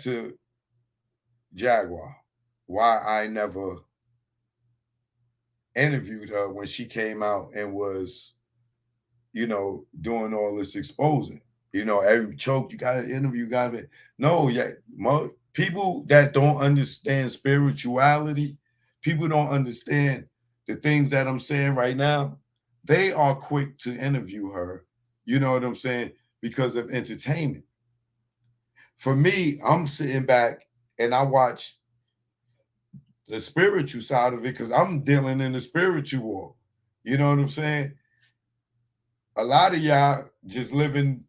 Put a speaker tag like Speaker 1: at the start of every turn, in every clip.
Speaker 1: to Jaguar, why I never interviewed her when she came out and was, doing all this exposing. Every choke, you got to interview, you got to. No, yeah, people that don't understand spirituality, people don't understand the things that I'm saying right now. They are quick to interview her. You know what I'm saying? Because of entertainment. For me, I'm sitting back and I watch the spiritual side of it because I'm dealing in the spiritual world. You know what I'm saying? A lot of y'all just living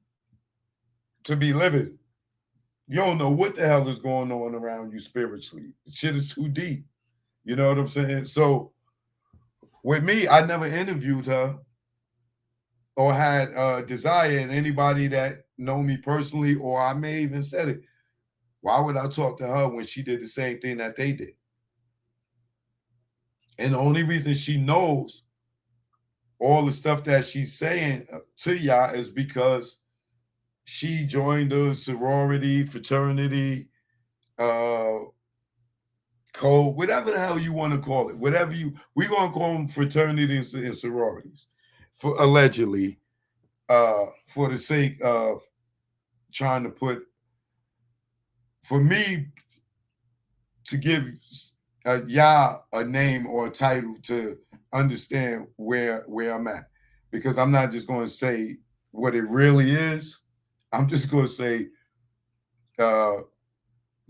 Speaker 1: to be living. You don't know what the hell is going on around you spiritually. Shit is too deep. You know what I'm saying? So with me, I never interviewed her or had a desire in anybody that know me personally, or I may even said it. Why would I talk to her when she did the same thing that they did? And the only reason she knows all the stuff that she's saying to y'all is because she joined a sorority, fraternity, uh, code, whatever the hell you want to call it, we're gonna call them fraternities and sororities, for allegedly, for the sake of trying to put, for me to give y'all a name or a title to understand where I'm at, because I'm not just going to say what it really is. I'm just going to say uh,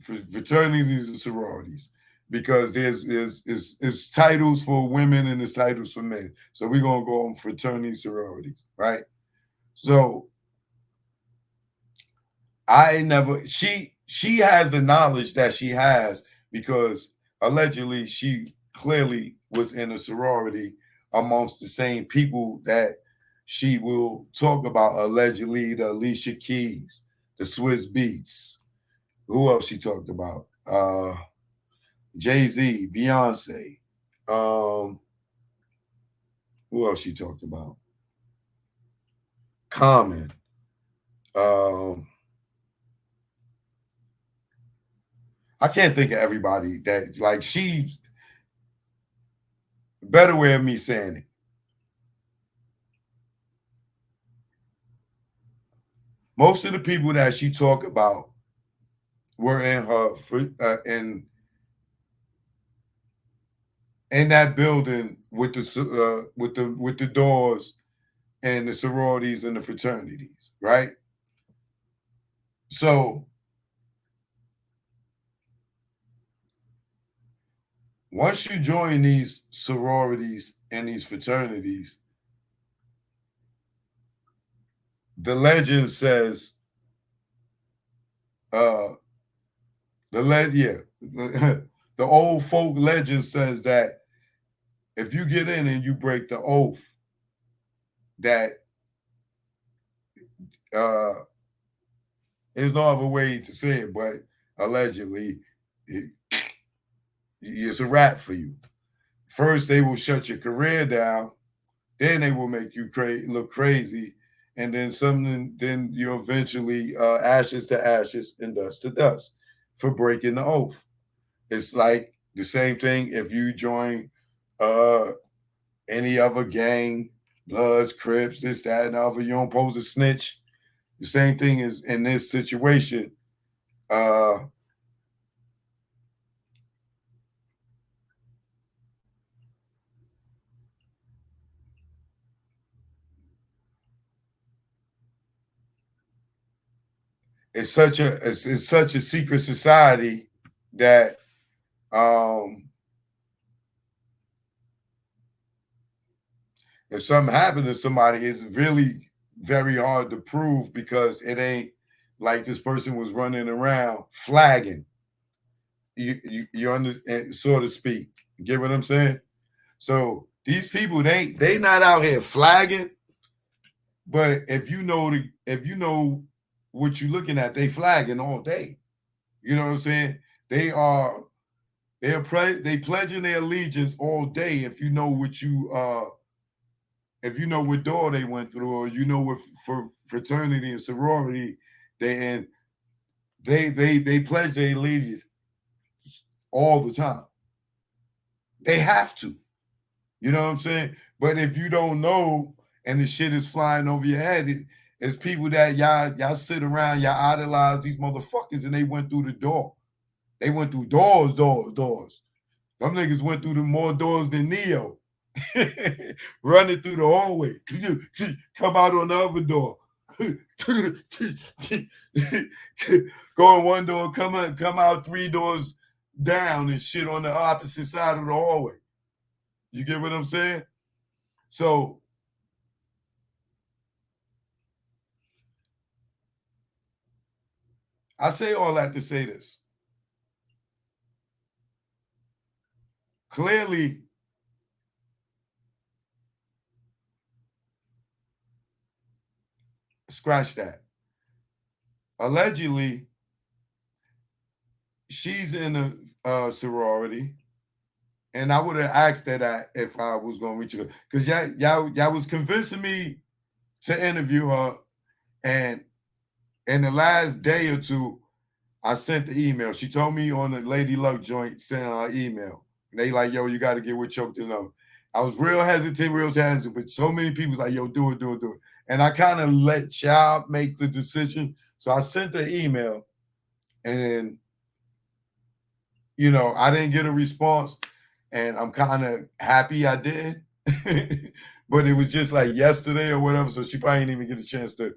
Speaker 1: fraternities and sororities, because there's titles for women and there's titles for men. So we're gonna go on fraternities, sororities, right? So I never she has the knowledge that she has because allegedly she clearly was in a sorority amongst the same people that she will talk about, allegedly the Alicia Keys, the Swiss Beats. Who else she talked about? Jay-Z, Beyonce. Um, who else she talked about? Common. Um, I can't think of everybody that like she better way of me saying it. Most of the people that she talked about were in her in that building with the doors and the sororities and the fraternities, right? So once you join these sororities and these fraternities, the legend says, uh, yeah, the old folk legend says that if you get in and you break the oath, that uh, there's no other way to say it, but allegedly, it, it's a wrap for you. First, they will shut your career down. Then they will make you look crazy, and then something. Then you eventually ashes to ashes and dust to dust for breaking the oath. It's like the same thing if you join uh, any other gang, Bloods, Crips, this, that, and the other. You don't pose a snitch. The same thing is in this situation. Uh, it's such a secret society that um, if something happened to somebody, it's really very hard to prove because it ain't like this person was running around flagging. You understand, so to speak. Get what I'm saying? So these people, they not out here flagging, but if you know what you're looking at, they flagging all day. You know what I'm saying? They are they pledging their allegiance all day. If you know what door they went through, or you know what for fraternity and sorority they in, they pledge their allegiance all the time. They have to. You know what I'm saying? But if you don't know and the shit is flying over your head, it's people that y'all sit around, y'all idolize these motherfuckers, and they went through the door. They went through doors. Them niggas went through the more doors than Neo. Running through the hallway. Come out on the other door. Go in one door, come out 3 doors down and shit on the opposite side of the hallway. You get what I'm saying? So I say all that to say this. Clearly, scratch that. Allegedly, she's in a sorority, and I would have asked that if I was going to reach her, because y'all was convincing me to interview her, and in the last day or two, I sent the email. She told me on the Lady Luck joint, send her email. And they like, yo, you got to get with Choke to know. I was real hesitant, but so many people was like, yo, do it. And I kind of let y'all make the decision. So I sent the email, and then, I didn't get a response, and I'm kind of happy I did. But it was just like yesterday or whatever, so she probably didn't even get a chance to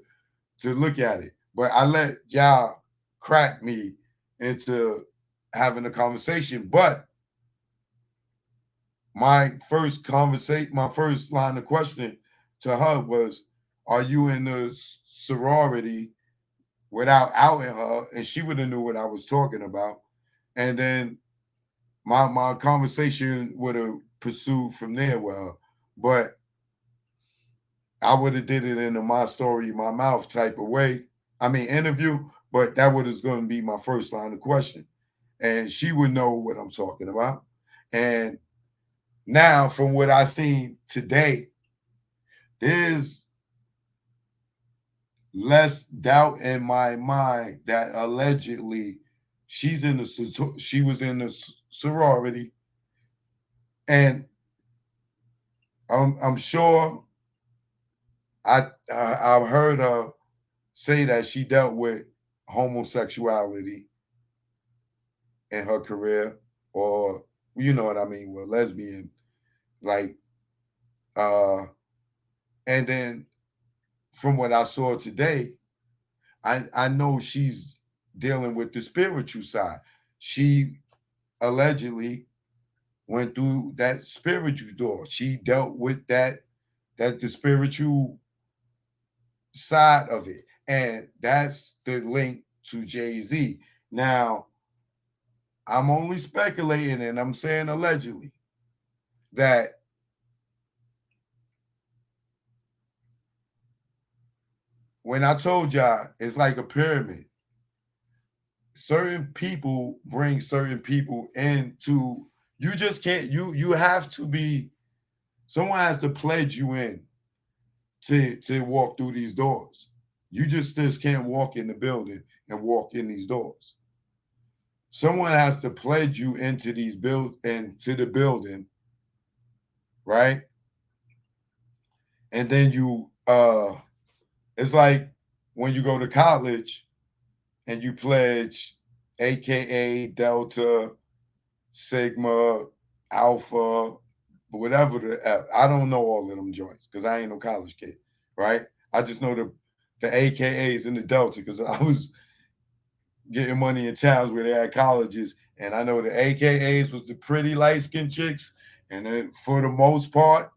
Speaker 1: look at it. But I let y'all crack me into having a conversation. But my first line of questioning to her was, are you in the sorority, without outing her? And she would have knew what I was talking about. And then my conversation would have pursued from there with her. But I would have did it in a my story, my mouth type of way. I mean, interview, but that was going to be my first line of question. And she would know what I'm talking about. And now, from what I seen today, there's less doubt in my mind that allegedly she was in the sorority, and I'm sure I've heard her say that she dealt with homosexuality in her career, or you know what I mean, with lesbian, like, and then from what I saw today, I know she's dealing with the spiritual side. She allegedly went through that spiritual door. She dealt with the spiritual side of it. And that's the link to Jay-Z. Now, I'm only speculating, and I'm saying allegedly, that when I told y'all it's like a pyramid, certain people bring certain people into, you just can't, you have to be, someone has to pledge you in to walk through these doors. You just can't walk in the building and walk in these doors. Someone has to pledge you into into the building, right? And then it's like when you go to college and you pledge AKA Delta, Sigma, Alpha, whatever I don't know all of them joints because I ain't no college kid, right? I just know the AKAs and the Delta because I was getting money in towns where they had colleges, and I know the AKAs was the pretty light skinned chicks, and then for the most part,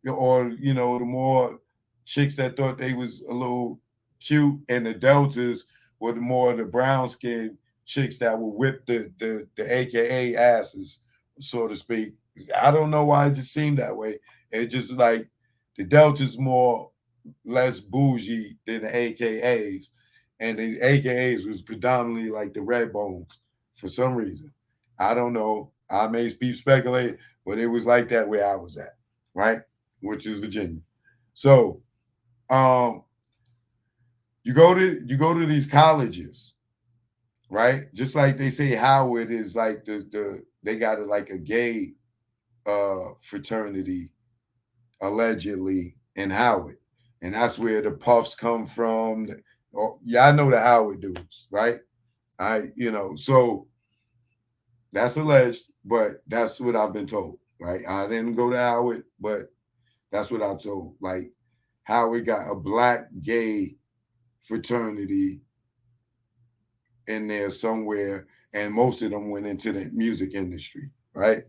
Speaker 1: or the more chicks that thought they was a little cute, and the Deltas were the more the brown skinned chicks that would whip the AKA asses, so to speak. I don't know why it just seemed that way. It just like the Deltas more less bougie than the AKAs, and the AKAs was predominantly like the red bones for some reason. I don't know. I may be speculating, but it was like that where I was at, right? Which is Virginia. So, you go to these colleges, right? Just like they say Howard is like they got it like a gay fraternity allegedly in Howard, and that's where the Puffs come from. Oh, yeah, I know the Howard dudes, right? So that's alleged, but that's what I've been told, right? I didn't go to Howard, but that's what I told. Like Howard got a black gay fraternity in there somewhere, and most of them went into the music industry, right?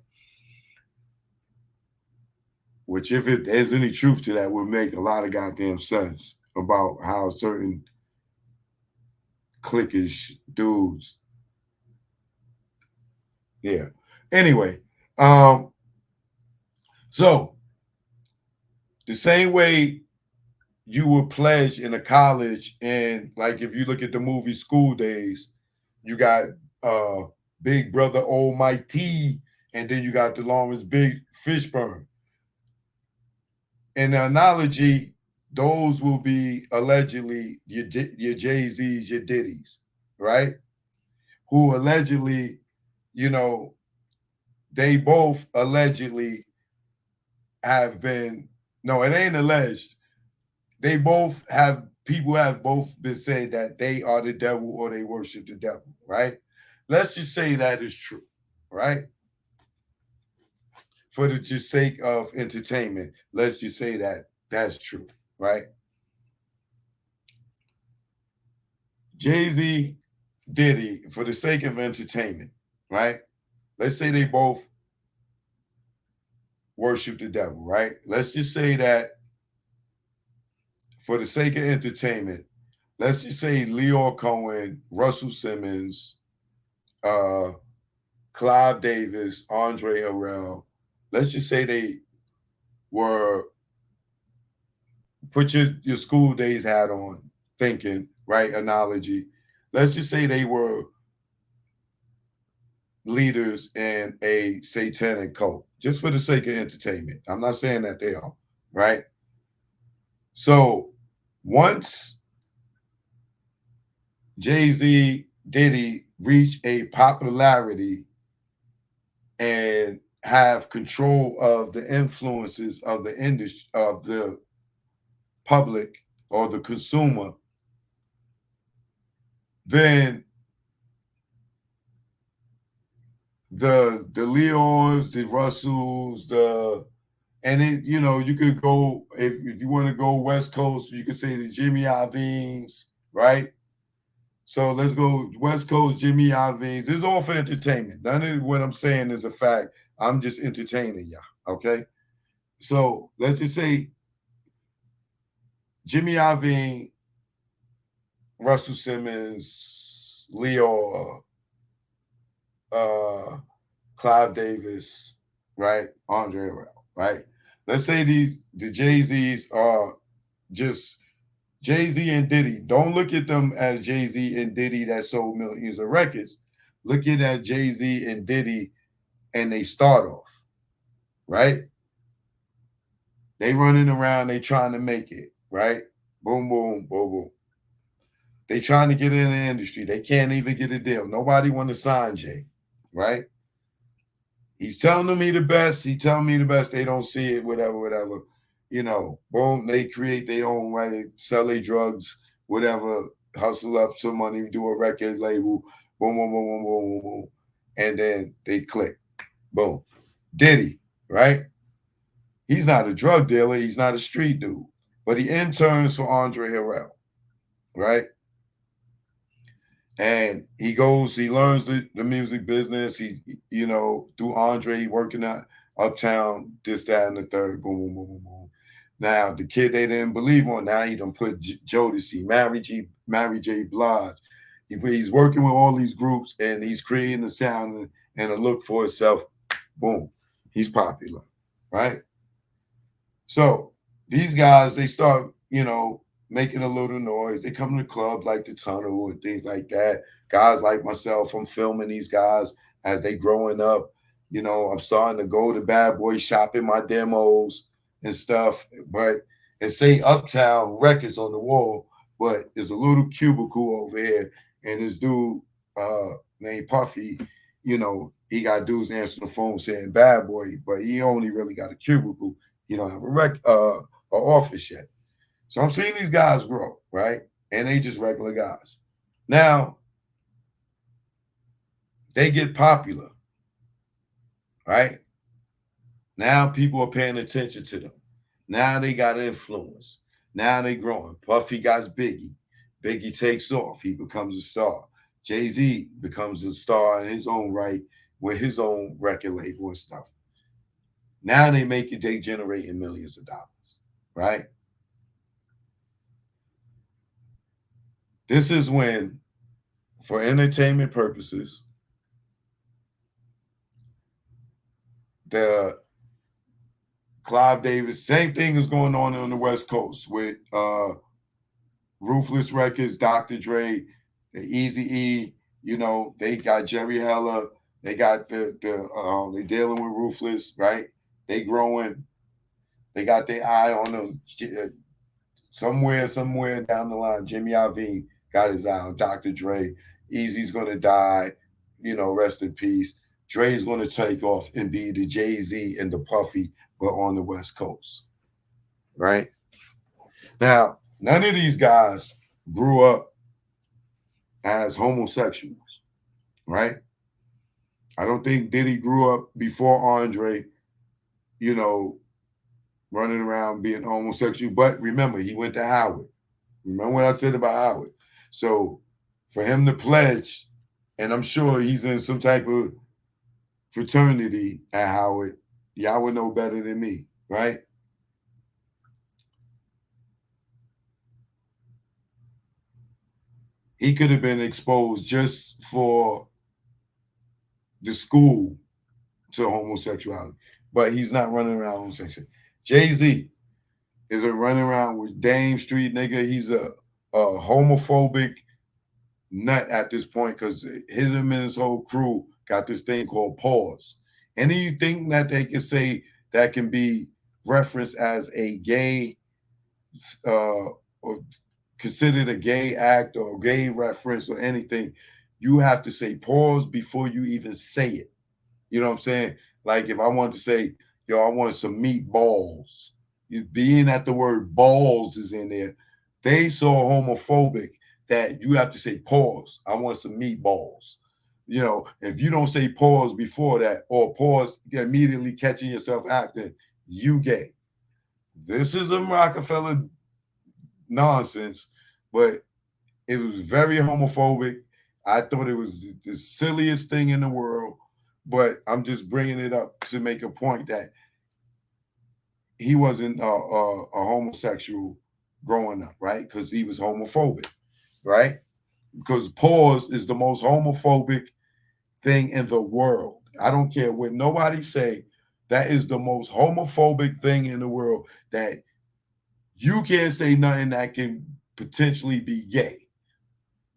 Speaker 1: Which, if there's any truth to that, would make a lot of goddamn sense about how certain cliquish dudes, yeah. Anyway, um, so the same way you were pledged in a college, and like if you look at the movie School Days, you got uh Big Brother Almighty, and then you got the Lawrence Big Fishburne. In the analogy, those will be allegedly your Jay Z's, your Diddy's, right? Who allegedly, you know, they both allegedly have been. No, it ain't alleged. They both have people have both been saying that they are the devil or they worship the devil, right? Let's just say that is true, right? For the just sake of entertainment, let's just say that that's true, right? Jay Z, Diddy, for the sake of entertainment, right? Let's say they both worship the devil, right? Let's just say that for the sake of entertainment, let's just say Leo Cohen, Russell Simmons, uh, Clive Davis, Andre Harrell. Let's just say they were put your school days hat on, thinking, right? Analogy. Let's just say they were leaders in a satanic cult, just for the sake of entertainment. I'm not saying that they are, right? So once Jay Z, Diddy reach a popularity and have control of the influences of the industry, of the public or the consumer, then the Leos, the Russells, the and it, you could go if you want to go West Coast, you could say the Jimmy Iovine's, right? So let's go West Coast, Jimmy Iovine's. It's all for entertainment. None of what I'm saying is a fact. I'm just entertaining y'all. Okay. So let's just say Jimmy Iovine, Russell Simmons, Leo, uh, Clive Davis, right? Andre Harrell, right? Let's say the Jay Z's are just Jay Z and Diddy. Don't look at them as Jay Z and Diddy that sold millions of records. Look at Jay Z and Diddy, and they start off right. They running around, they trying to make it right. Boom, boom, boom, boom. They trying to get in the industry. They can't even get a deal. Nobody want to sign Jay, right? He's telling them he the best. He telling me the best. They don't see it, whatever, whatever. Boom, they create their own way, sell their drugs, whatever, hustle up some money, do a record label, boom, boom, boom, boom, boom, boom, boom. And then they click. Boom. Diddy, right? He's not a drug dealer. He's not a street dude. But he interns for Andre Harrell, right? And he learns the music business. Through Andre, he working out uptown, this, that, and the third, boom, boom, boom, boom, boom. Now, the kid they didn't believe on, now he done put Jodeci, Mary J. Blige. He's working with all these groups, and he's creating a sound and a look for himself. Boom, he's popular, right? So these guys, they start, making a little noise. They come to the club like the Tunnel and things like that. Guys like myself, I'm filming these guys as they growing up. I'm starting to go to Bad Boy Shop in my demos and stuff. But it say Uptown Records on the wall, but there's a little cubicle over here, and this dude named Puffy, he got dudes answering the phone saying bad boy, but he only really got a cubicle. He don't have a office yet. So I'm seeing these guys grow, right? And they just regular guys. Now they get popular, right? Now people are paying attention to them. Now they got influence. Now they growing. Puffy got Biggie. Biggie takes off. He becomes a star. Jay-Z becomes a star in his own right with his own record label and stuff. Now they generating millions of dollars, right? This is when, for entertainment purposes, the Clive Davis, same thing is going on the West Coast with Ruthless Records, Dr. Dre, the Easy E. They got Jerry Heller. They got they dealing with Ruthless, right? They growing. They got their eye on them. Somewhere down the line, Jimmy Iovine got his eye on Dr. Dre. Easy's gonna die. Rest in peace. Dre's gonna take off and be the Jay-Z and the Puffy, but on the West Coast, right? Now, none of these guys grew up as homosexuals, right? I don't think Diddy grew up before Andre, running around being homosexual. But remember, he went to Howard. Remember what I said about Howard? So for him to pledge, and I'm sure he's in some type of fraternity at Howard, y'all would know better than me, right? He could have been exposed just for the school to homosexuality, but he's not running around homosexual. Jay-Z is a running around with Dame Street nigga. He's a homophobic nut at this point because him and his whole crew got this thing called pause. Anything that they can say that can be referenced as a gay or considered a gay act or gay reference or anything, you have to say pause before you even say it. You know what I'm saying? Like if I wanted to say, yo, I want some meatballs, being that the word balls is in there, they so homophobic that you have to say pause. I want some meatballs. If you don't say pause before that or pause immediately catching yourself after, you gay. This is a Rockefeller nonsense, but it was very homophobic. I thought it was the silliest thing in the world, but I'm just bringing it up to make a point that he wasn't a homosexual growing up, right? Because he was homophobic, right? Because pause is the most homophobic thing in the world. I don't care what nobody say. That is the most homophobic thing in the world, that you can't say nothing that can potentially be gay.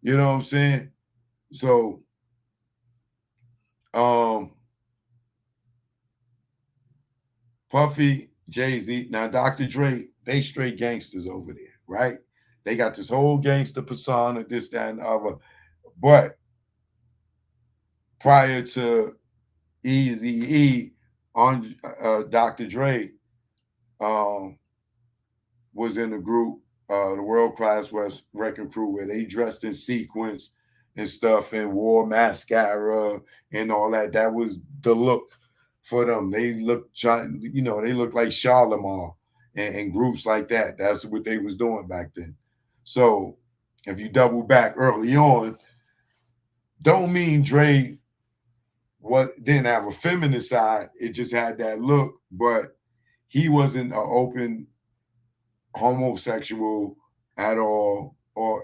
Speaker 1: You know what I'm saying? So, Puffy, Jay-Z, now Dr. Dre, they straight gangsters over there, right? They got this whole gangster persona, this, that, and the other. But prior to Easy E, on Dr. Dre was in the group, the World Class West Wrecking Crew, where they dressed in sequins and stuff and wore mascara and all that. That was the look for them. They look, they look like Charlemagne and groups like that. That's what they was doing back then. So if you double back early on, don't mean Dre didn't have a feminine side. It just had that look, but he wasn't an open homosexual at all.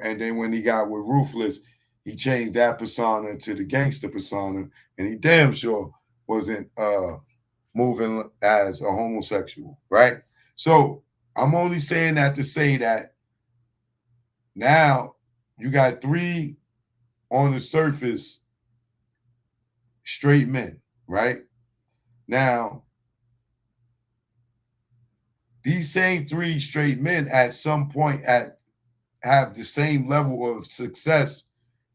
Speaker 1: And then when he got with Ruthless, he changed that persona to the gangster persona, and he damn sure wasn't moving as a homosexual, right? So I'm only saying that to say that now you got three on the surface straight men, right? Now, these same three straight men at some point have the same level of success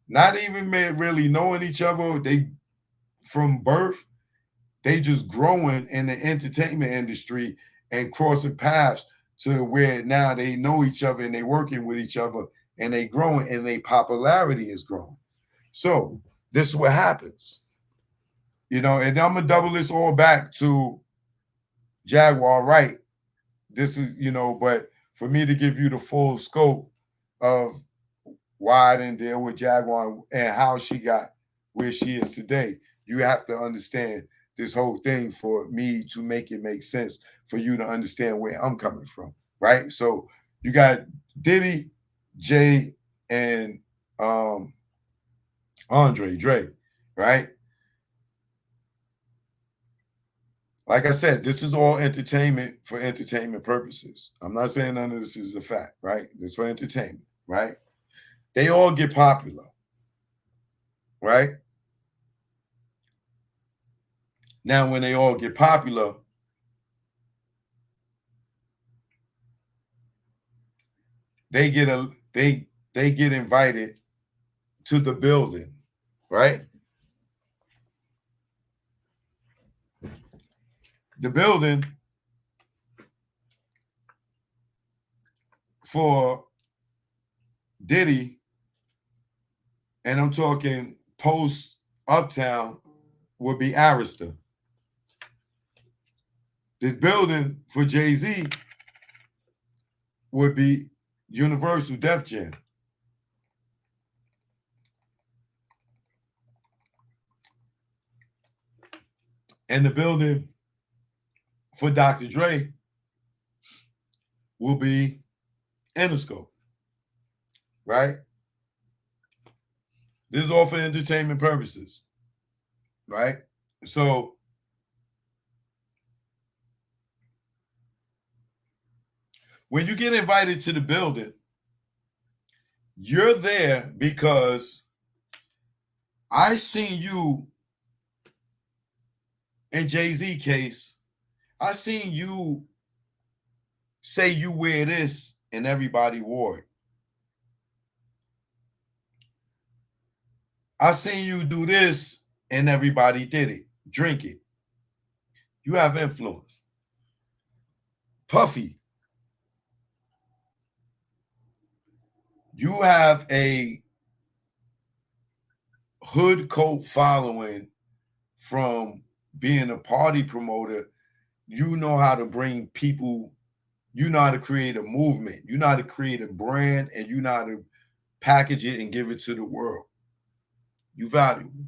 Speaker 1: not even really knowing each other. They from birth, they just growing in the entertainment industry and crossing paths to where now they know each other and they working with each other and they growing and their popularity is growing. So this is what happens, and I'm gonna double this all back to Jaguar, right? This is, but for me to give you the full scope of why I didn't deal with Jaguar and how she got where she is today, you have to understand this whole thing for me to make it make sense for you to understand where I'm coming from, right? So you got Diddy, Jay, and Andre Dre, right? Like I said, this is all entertainment for entertainment purposes. I'm not saying none of this is a fact, right? It's for entertainment, right? They all get popular, right? Now, when they all get popular, they get they get invited to the building, right? The building for Diddy, and I'm talking post Uptown, would be Arista. The building for Jay-Z would be Universal Def Jam. And the building for Dr. Dre will be Interscope, right? This is all for entertainment purposes, right? So when you get invited to the building, you're there because I seen you in Jay-Z case. I seen you say you wear this and everybody wore it. I seen you do this and everybody did it. Drink it. You have influence. Puffy, you have a hood cult following from being a party promoter. You know how to bring people, you know how to create a movement, you know how to create a brand, and you know how to package it and give it to the world. You valuable.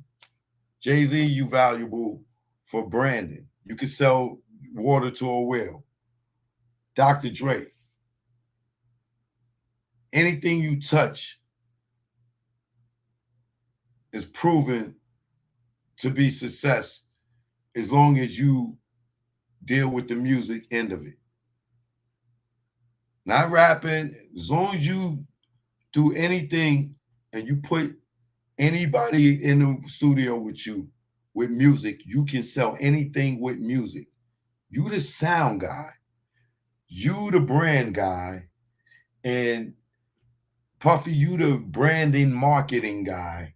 Speaker 1: Jay-Z, you valuable for branding. You can sell water to a well. Dr. Dre, anything you touch is proven to be success as long as you deal with the music end of it. Not rapping, as long as you do anything and you put anybody in the studio with you with music, you can sell anything with music. You the sound guy, you the brand guy, and Puffy, you the branding marketing guy,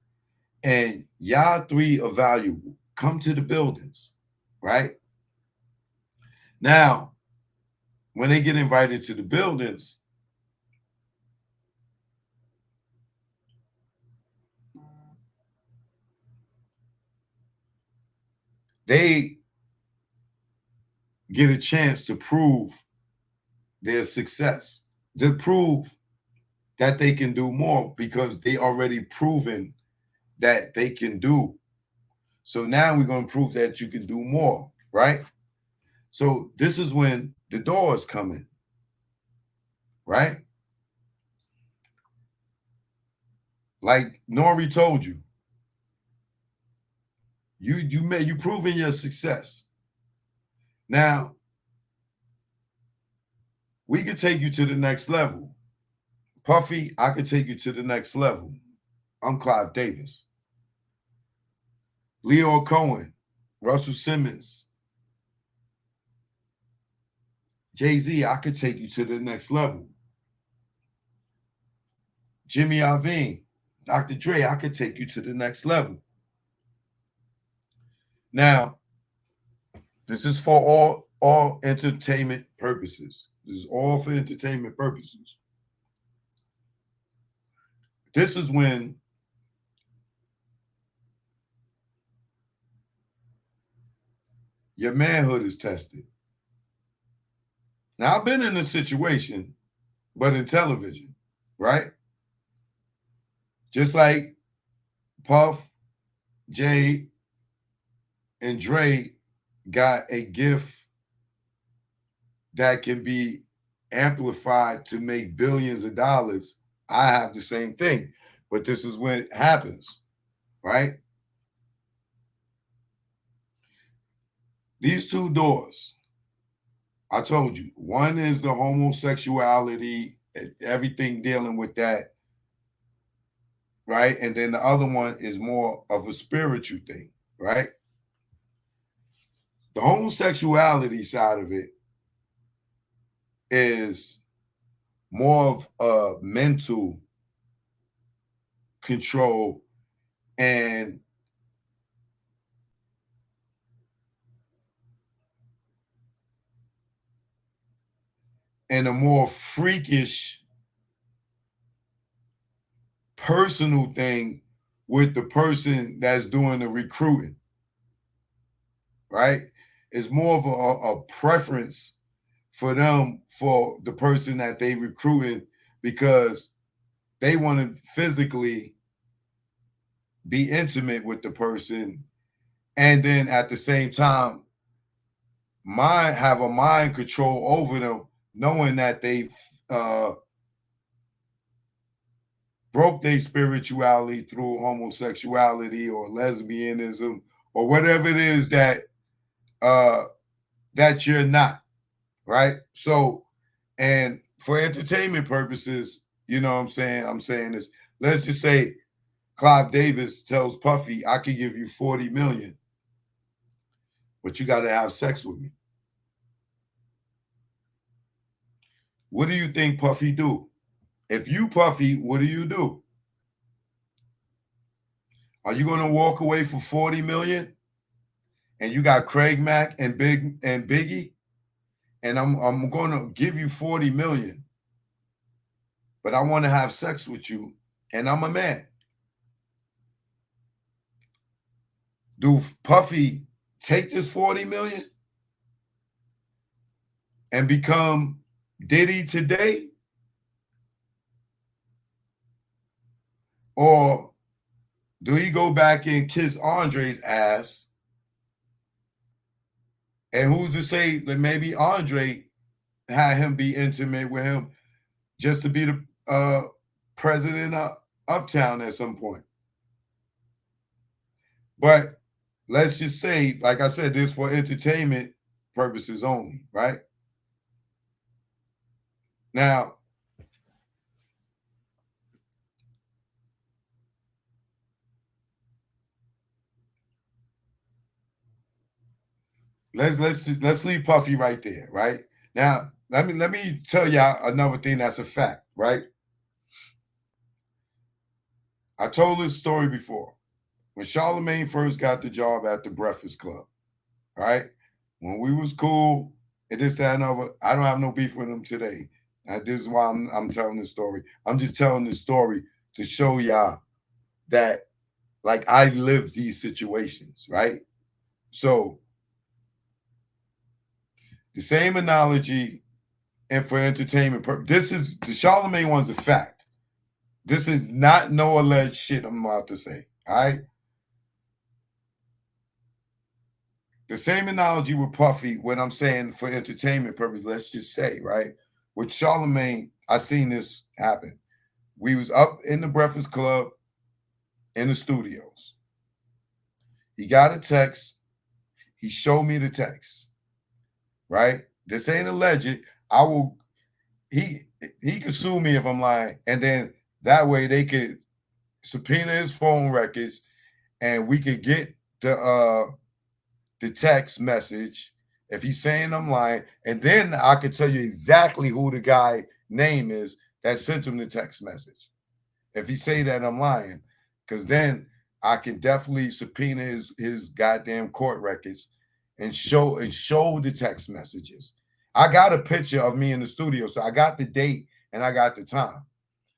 Speaker 1: and y'all three are valuable. Come to the buildings, right? Now, when they get invited to the buildings, they get a chance to prove their success, to prove that they can do more because they already proven that they can do. So now we're going to prove that you can do more, right? So this is when the doors come in, right? Like Nori told you, you proving your success. Now we could take you to the next level. Puffy, I could take you to the next level. I'm Clive Davis. Leo Cohen, Russell Simmons, Jay-Z, I could take you to the next level. Jimmy Iovine, Dr. Dre, I could take you to the next level. Now, this is for all entertainment purposes. This is all for entertainment purposes. This is when your manhood is tested. Now, I've been in this situation, but in television, right? Just like Puff, Jay, and Dre got a gift that can be amplified to make billions of dollars. I have the same thing, but this is when it happens, right? These two doors, I told you, one is the homosexuality, everything dealing with that, right? And then the other one is more of a spiritual thing, right? The homosexuality side of it is more of a mental control and a more freakish personal thing with the person that's doing the recruiting, right? It's more of a preference for them, for the person that they recruiting, because they want to physically be intimate with the person, and then at the same time have a mind control over them, knowing that they broke their spirituality through homosexuality or lesbianism or whatever it is that that you're not, right? So, and for entertainment purposes, you know what I'm saying this. Let's just say Clive Davis tells Puffy, I could give you 40 million, but you got to have sex with me. What do you think Puffy do? If you Puffy, what do you do? Are you going to walk away for 40 million? And you got Craig Mack and Biggie, and I'm going to give you 40 million, but I want to have sex with you, and I'm a man. Do Puffy take this 40 million and become Diddy today? Or do he go back and kiss Andre's ass? And who's to say that maybe Andre had him be intimate with him just to be the president of Uptown at some point? But let's just say, like I said, this for entertainment purposes only, right? Now, let's leave Puffy right there, right? Now, let me tell y'all another thing that's a fact, right? I told this story before. When Charlemagne first got the job at the Breakfast Club, right? When we was cool, and this, that, and other, I don't have no beef with him today. And this is why I'm telling this story. I'm just telling this story to show y'all that, like, I live these situations, right? So the same analogy, and for entertainment purpose, this is the Charlemagne one's a fact. This is not no alleged shit I'm about to say. All right. The same analogy with Puffy, when I'm saying for entertainment purpose, let's just say, right? With Charlemagne, I seen this happen. We was up in the Breakfast Club in the studios. He got a text. He showed me the text, right? This ain't alleged. I will, he could sue me if I'm lying. And then that way they could subpoena his phone records and we could get the text message if he's saying I'm lying, and then I could tell you exactly who the guy name is that sent him the text message. If he say that, I'm lying, because then I can definitely subpoena his goddamn court records and show the text messages. I got a picture of me in the studio, so I got the date and I got the time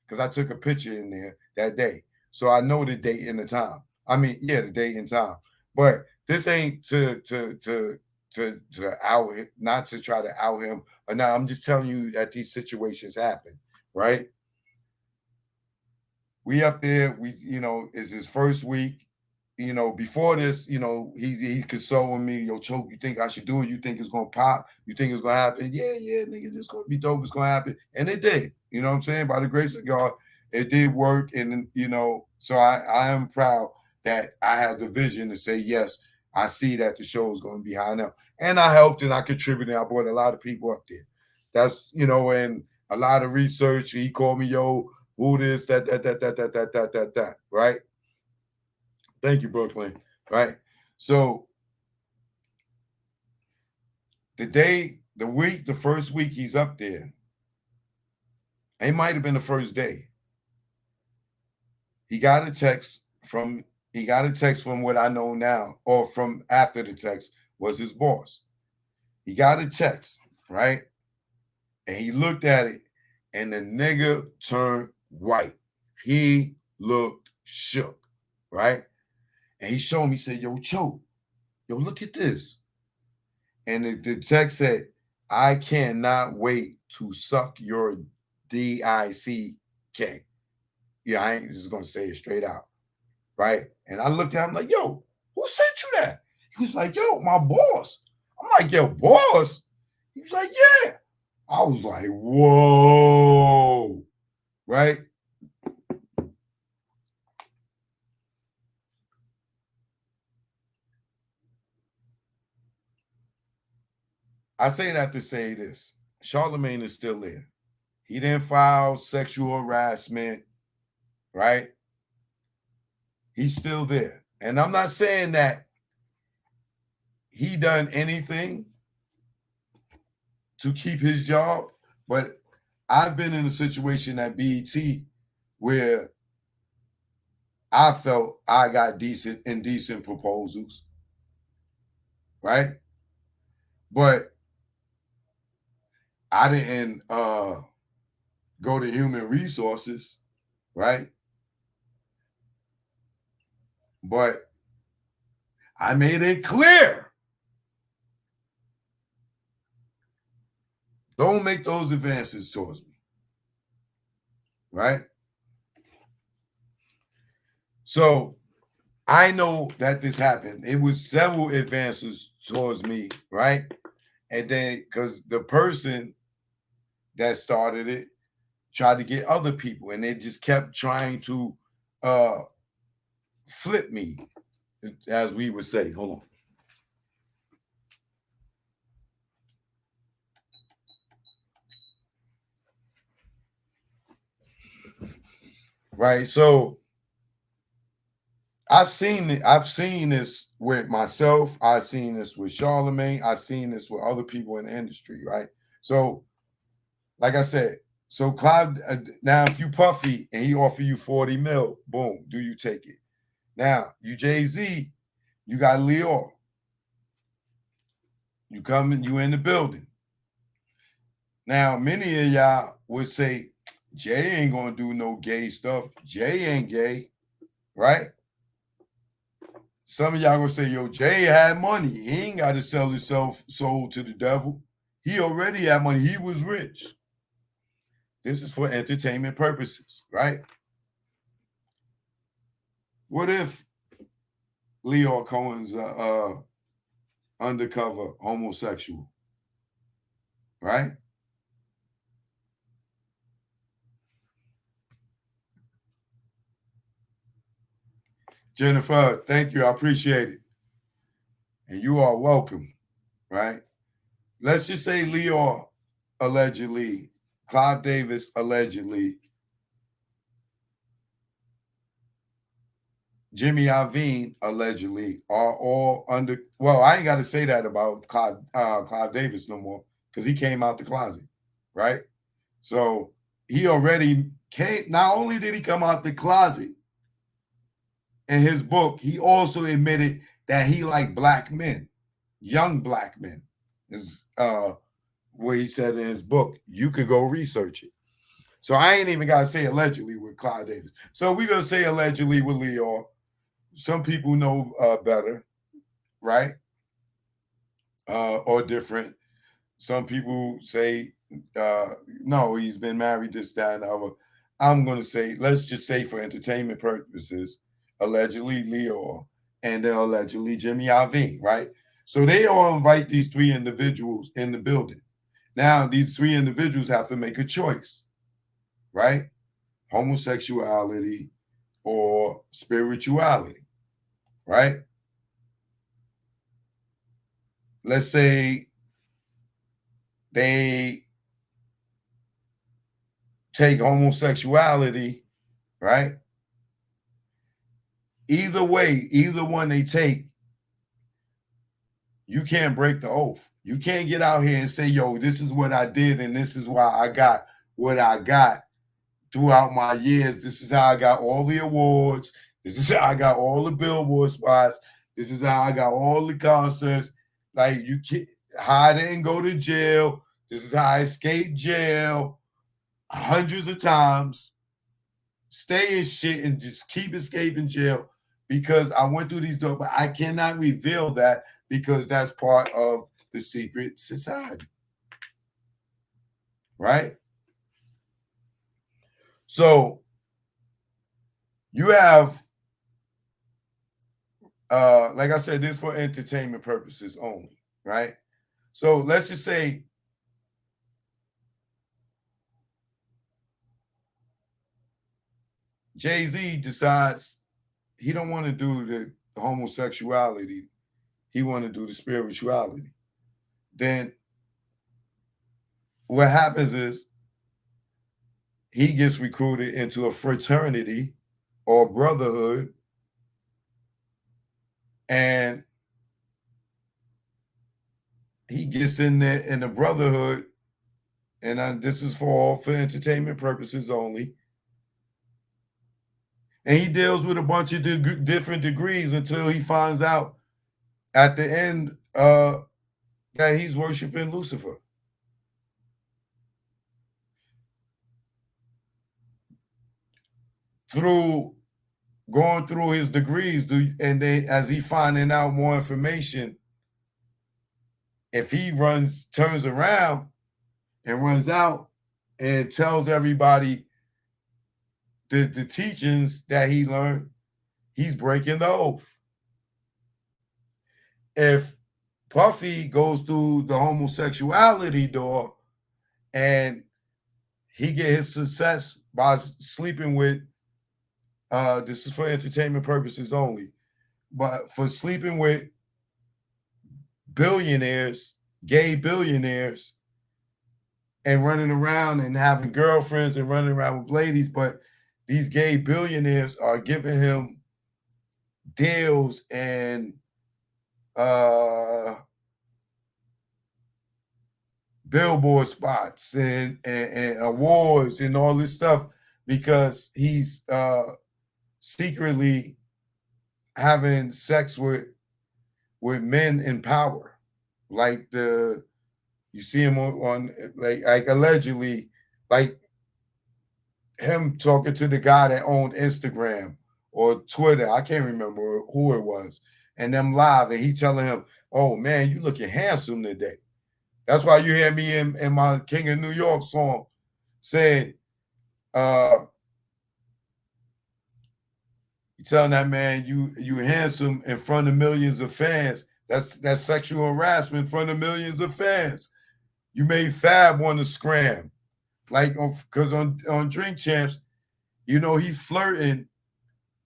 Speaker 1: because I took a picture in there that day, so I know the date and the time. I mean, yeah, the date and time. But this ain't to out him, not to try to out him. Or now I'm just telling you that these situations happen, right? We up there, it's his first week. Before this, he consoling me, yo, Choke, you think I should do it? You think it's gonna pop? You think it's gonna happen? Yeah, yeah, nigga, this gonna be dope, it's gonna happen. And it did, you know what I'm saying? By the grace of God, it did work. And so I am proud that I have the vision to say, yes, I see that the show is gonna be high enough. And I helped and I contributed. I brought a lot of people up there. That's and a lot of research. He called me, yo, who this, that, right? Thank you, Brooklyn. Right. So the first week he's up there, it might have been the first day. He got a text from what I know now, or from after the text was his boss. He got a text, right? And he looked at it, and the nigga turned white. He looked shook, right? And he showed me, he said, yo, Choke, yo, look at this. And the text said, I cannot wait to suck your DICK. Yeah, I ain't just gonna say it straight out. Right. And I looked at him like, yo, who sent you that? He was like, yo, my boss. I'm like, yo, boss? He was like, yeah. I was like, whoa. Right. I say that to say this. Charlemagne is still there. He didn't file sexual harassment, right? He's still there. And I'm not saying that he done anything to keep his job, but I've been in a situation at BET where I felt I got indecent proposals, right? But I didn't go to human resources, right? But I made it clear, don't make those advances towards me, right? So I know that this happened. It was several advances towards me, right? And then because the person that started it tried to get other people, and they just kept trying to flip me, as we would say. Hold on. Right. So I've seen this with myself. I've seen this with Charlemagne. I've seen this with other people in the industry, right? So, like I said, so Clive, now if you Puffy and he offer you 40 mil, boom, do you take it? Now, you Jay-Z, you got Leo. You coming, you in the building. Now, many of y'all would say, Jay ain't gonna do no gay stuff. Jay ain't gay, right? Some of y'all gonna say, yo, Jay had money. He ain't got to sell his soul to the devil. He already had money. He was rich. This is for entertainment purposes, right? What if Leo Cohen's undercover homosexual, right? Jennifer, thank you. I appreciate it. And you are welcome, right? Let's just say Leo allegedly, Clive Davis allegedly, Jimmy Iovine allegedly are all under. Well, I ain't got to say that about Clive Davis no more because he came out the closet, right? So he already came. Not only did he come out the closet in his book, he also admitted that he liked black men, young black men. Is what he said in his book. You could go research it. So I ain't even got to say allegedly with Clyde Davis. So we're going to say allegedly with Leo. Some people know better, right? Or different. Some people say, no, he's been married, this, that, and the other. I'm going to say, let's just say for entertainment purposes, allegedly Leo and then allegedly Jimmy Iovine, right? So they all invite these three individuals in the building. Now, these three individuals have to make a choice, right? Homosexuality or spirituality, right? Let's say they take homosexuality, right? Either way, either one they take, you can't break the oath. You can't get out here and say, yo, this is what I did and this is why I got what I got throughout my years. This is how I got all the awards. This is how I got all the Billboard spots. This is how I got all the concerts. Like, you can't, how I didn't go to jail. This is how I escaped jail hundreds of times. Stay in shit and just keep escaping jail because I went through these doors, but I cannot reveal that because that's part of the secret society. Right? So you have, like I said, this for entertainment purposes only, right? So let's just say Jay-Z decides he don't want to do the homosexuality. He want to do the spirituality. Then what happens is he gets recruited into a fraternity or brotherhood, and he gets in there in the brotherhood, and this is for entertainment purposes only. And he deals with a bunch of different degrees until he finds out at the end that he's worshiping Lucifer. Through going through his degrees, and then as he finding out more information, if he turns around and runs out and tells everybody the teachings that he learned, he's breaking the oath. If Puffy goes through the homosexuality door and he get his success by sleeping with, this is for entertainment purposes only, but for sleeping with billionaires, gay billionaires, and running around and having girlfriends and running around with ladies, but these gay billionaires are giving him deals and billboard spots and awards and all this stuff because he's secretly having sex with men in power, like you see him on like allegedly, like him talking to the guy that owned Instagram or Twitter. I can't remember who it was, and them live, and he telling him, "Oh man, you looking handsome today." That's why you hear me in my King of New York song saying, you telling that man you handsome in front of millions of fans. That's sexual harassment in front of millions of fans. You made Fab want to scram. Like, because on Drink Champs, he's flirting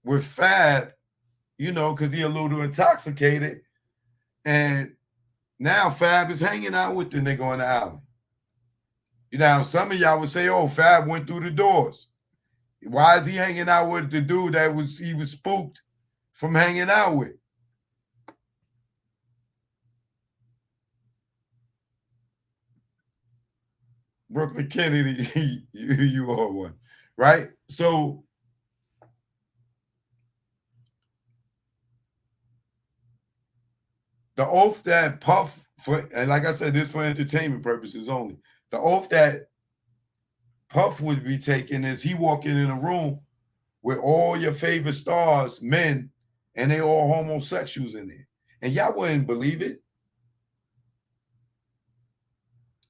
Speaker 1: with Fab, because he a little intoxicated. And now Fab is hanging out with the nigga on the island. Some of y'all would say, oh, Fab went through the doors. Why is he hanging out with the dude that he was spooked from hanging out with? Brooklyn Kennedy, you are one, right? So the oath that Puff for, and like I said, this for entertainment purposes only. The oath that Puff would be taking is he walking in a room with all your favorite stars, men, and they all homosexuals in there. And y'all wouldn't believe it.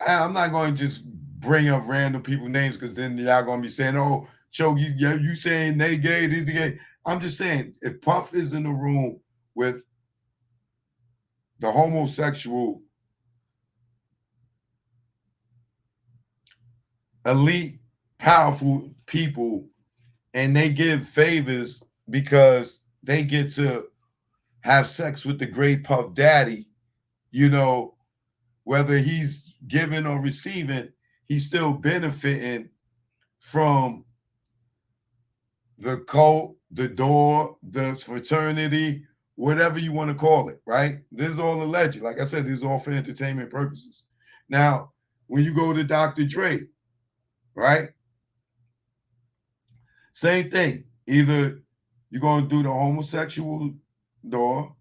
Speaker 1: I'm not going to just bring up random people names because then y'all going to be saying, oh, Choke, you saying they gay, these gay. I'm just saying, if Puff is in the room with the homosexual elite, powerful people, and they give favors because they get to have sex with the great Puff Daddy, you know, whether he's giving or receiving, he's still benefiting from the cult, the door, the fraternity, whatever you want to call it, right? This is all alleged. Like I said, this is all for entertainment purposes. Now, when you go to Dr. Dre, right? Same thing. Either you're going to do the homosexual door,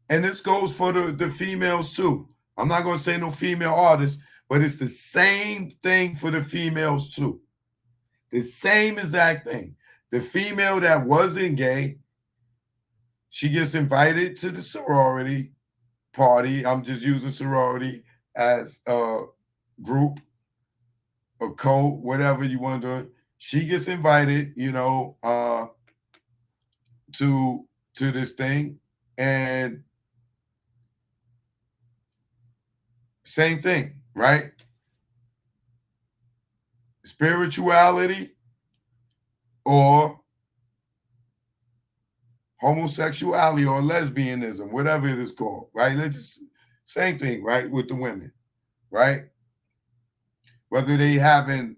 Speaker 1: and this goes for the females too. I'm not going to say no female artists, but it's the same thing for the females too. The same exact thing. The female that wasn't gay, she gets invited to the sorority party. I'm just using sorority as a group, a cult, whatever you want to do. She gets invited, you know, to this thing, and same thing, right? Spirituality or homosexuality or lesbianism, whatever it is called, right? Let's just same thing, right? With the women, right? Whether they having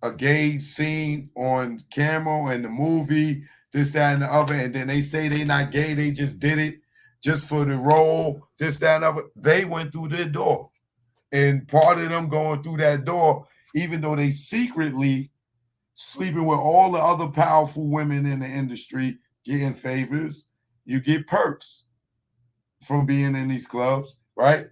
Speaker 1: a gay scene on camera in the movie, this, that, and the other, and then they say they not gay, they just did it just for the role, this, that, and other. They went through their door. And part of them going through that door, even though they secretly sleeping with all the other powerful women in the industry, getting favors, you get perks from being in these clubs, right?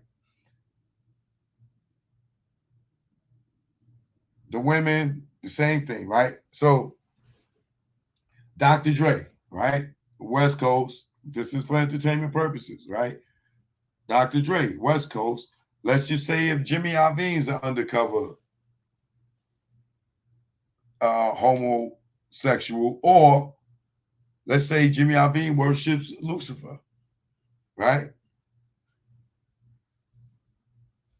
Speaker 1: The women, the same thing, right? So Dr. Dre, right? West Coast, this is for entertainment purposes, right? Dr. Dre, West Coast. Let's just say if Jimmy Iovine's an undercover homosexual, or let's say Jimmy Iovine worships Lucifer, right?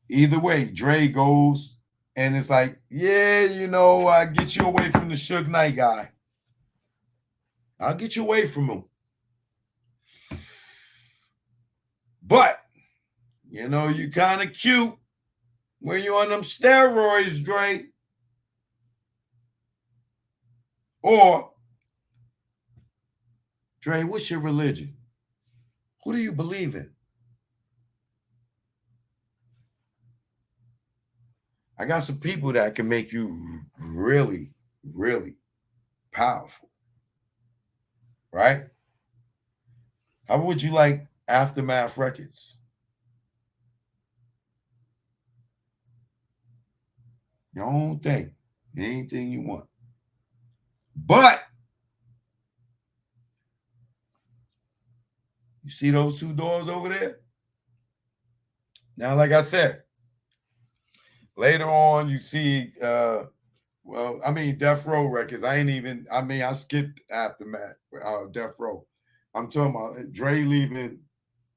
Speaker 1: Either way, Dre goes and it's like, yeah, you know, I get you away from the Suge Knight guy. I'll get you away from him. But, you know, you kind of cute when you're on them steroids, Dre. Or, Dre, what's your religion? Who do you believe in? I got some people that can make you really, really powerful, right? How would you like Aftermath Records? Your own thing, anything you want. But you see those two doors over there? Now, like I said, later on you see well, I mean Death Row Records. I skipped Aftermath, Death Row. I'm talking about Dre leaving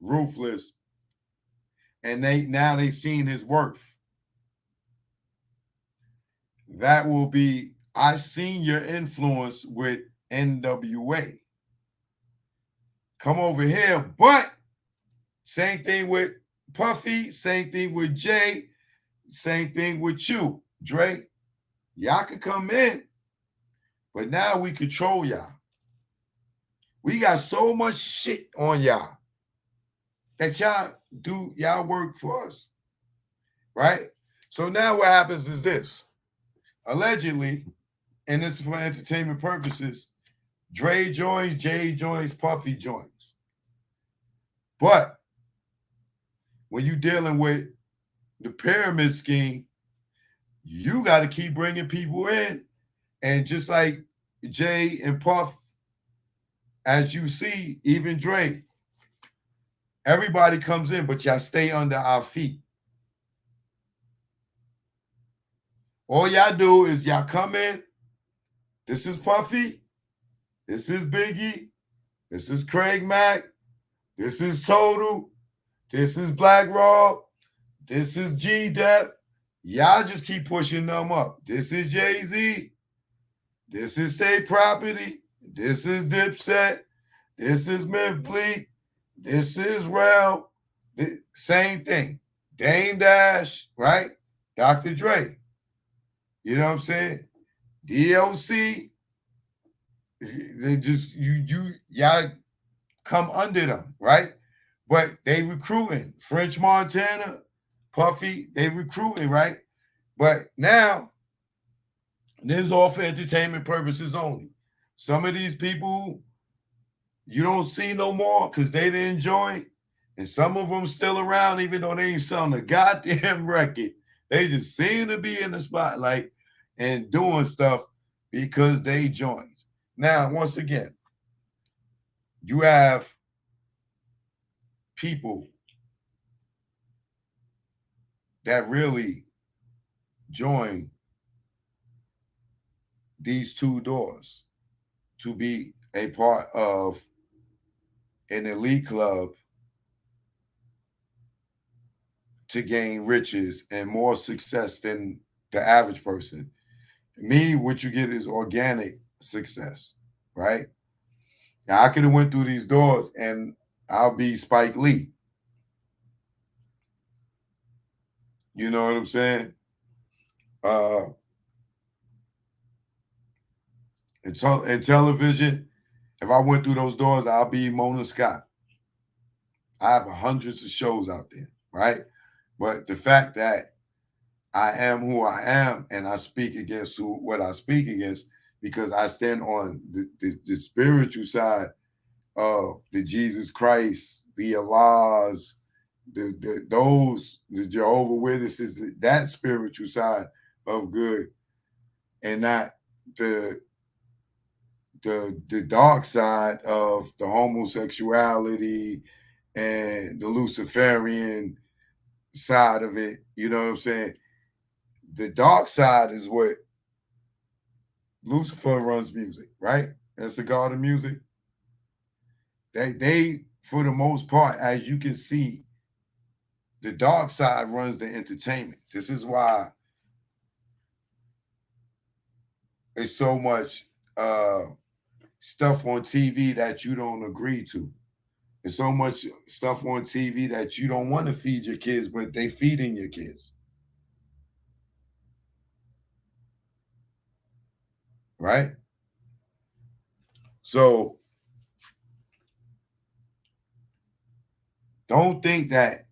Speaker 1: Ruthless, and they seen his worth. That will be, I've seen your influence with NWA. Come over here, but same thing with Puffy, same thing with Jay, same thing with you, Dre. Y'all can come in, but now we control y'all. We got so much shit on y'all that y'all work for us, right? So now what happens is this. Allegedly, and this is for entertainment purposes, Dre joins, Jay joins, Puffy joins. But when you're dealing with the pyramid scheme, you got to keep bringing people in. And just like Jay and Puff, as you see, even Dre, everybody comes in, but y'all stay under our feet. All y'all do is y'all come in. This is Puffy. This is Biggie. This is Craig Mack. This is Total. This is Black Rob. This is G-Dep. Y'all just keep pushing them up. This is Jay-Z. This is State Property. This is Dipset. This is Myth Bleak. This is Rel. Same thing. Dame Dash, right? Dr. Dre. You know what I'm saying? DLC. They just y'all come under them, right? But they recruiting. French Montana, Puffy, they recruiting, right? But now, this is all for entertainment purposes only. Some of these people you don't see no more because they didn't join. And some of them still around, even though they ain't selling a goddamn record. They just seem to be in the spotlight and doing stuff because they joined. Now, once again, you have people that really join these two doors to be a part of an elite club to gain riches and more success than the average person. Me, what you get is organic success, right? Now, I could have went through these doors and I'll be Spike Lee. You know what I'm saying? In television, if I went through those doors, I'll be Mona Scott. I have hundreds of shows out there, right? But the fact that I am who I am and I speak against what I speak against because I stand on the spiritual side of the Jesus Christ, the Allahs, the Jehovah Witnesses, that spiritual side of good, and not the dark side of the homosexuality and the Luciferian side of it. You know what I'm saying? The dark side is what Lucifer runs music, right? That's the god of music. They, for the most part, as you can see, the dark side runs the entertainment. This is why there's so much stuff on TV that you don't agree to. There's so much stuff on TV that you don't want to feed your kids, but they feeding your kids. Right? So don't think that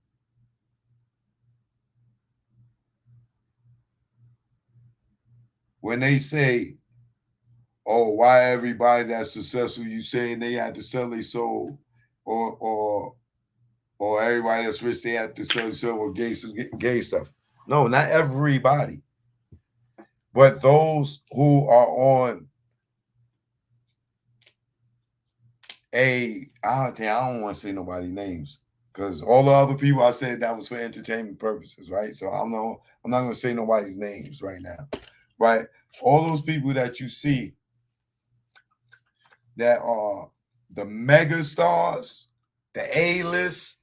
Speaker 1: when they say, oh, why everybody that's successful, you saying they had to sell their soul, or everybody that's rich, they have to sell their soul or gay stuff. No, not everybody. But those who are on I don't want to say nobody's names because all the other people I said that was for entertainment purposes, right? So I'm not going to say nobody's names right now. But all those people that you see that are the mega stars, the A-listers,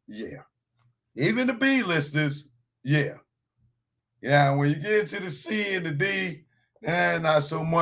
Speaker 1: yeah. Even the B-listers, yeah. Yeah, when you get into the C and the D, not so much.